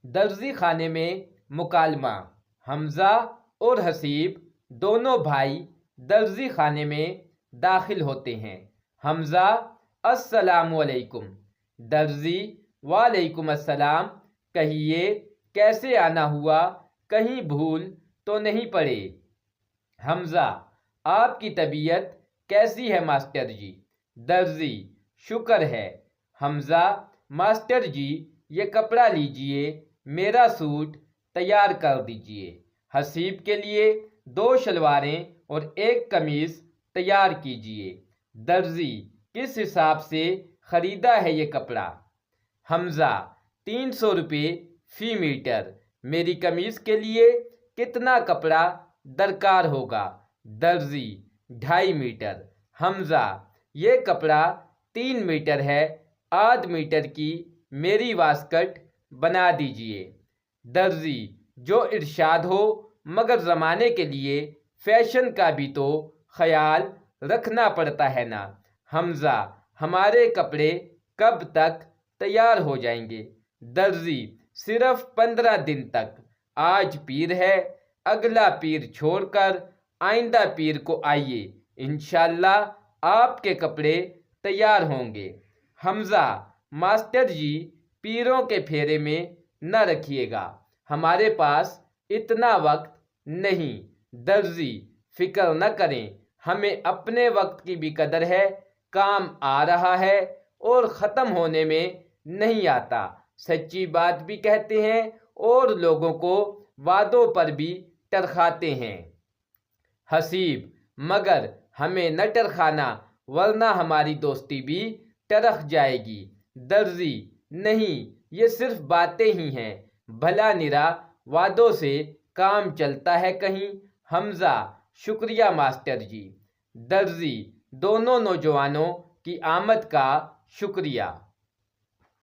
درزی خانے میں مکالمہ۔ حمزہ اور حسیب دونوں بھائی درزی خانے میں داخل ہوتے ہیں۔ حمزہ: السلام علیکم۔ درزی: وعلیکم السلام، کہیے کیسے آنا ہوا، کہیں بھول تو نہیں پڑے؟ حمزہ: آپ کی طبیعت کیسی ہے ماسٹر جی؟ درزی: شکر ہے۔ حمزہ: ماسٹر جی یہ کپڑا لیجئے، میرا سوٹ تیار کر دیجئے۔ حسیب کے لیے 2 شلواریں اور 1 قمیص تیار کیجئے۔ درزی: کس حساب سے خریدا ہے یہ کپڑا؟ حمزہ: 300 روپے فی میٹر۔ میری قمیص کے لیے کتنا کپڑا درکار ہوگا؟ درزی: 2.5 میٹر۔ حمزہ: یہ کپڑا 3 میٹر ہے، آدھ میٹر کی میری واسکٹ بنا دیجئے۔ درزی: جو ارشاد ہو، مگر زمانے کے لیے فیشن کا بھی تو خیال رکھنا پڑتا ہے نا۔ حمزہ: ہمارے کپڑے کب تک تیار ہو جائیں گے؟ درزی: صرف 15 دن تک۔ آج پیر ہے، اگلا پیر چھوڑ کر آئندہ پیر کو آئیے، انشاءاللہ آپ کے کپڑے تیار ہوں گے۔ حمزہ: ماسٹر جی پیروں کے پھیرے میں نہ رکھیے گا، ہمارے پاس اتنا وقت نہیں۔ درزی: فکر نہ کریں، ہمیں اپنے وقت کی بھی قدر ہے، کام آ رہا ہے اور ختم ہونے میں نہیں آتا، سچی بات بھی کہتے ہیں اور لوگوں کو وعدوں پر بھی ٹرخاتے ہیں۔ حسیب: مگر ہمیں نہ ٹرخانا ورنہ ہماری دوستی بھی ٹرخ جائے گی۔ درزی: نہیں، یہ صرف باتیں ہی ہیں، بھلا نرا وعدوں سے کام چلتا ہے کہیں؟ حمزہ: شکریہ ماسٹر جی۔ درزی: دونوں نوجوانوں کی آمد کا شکریہ۔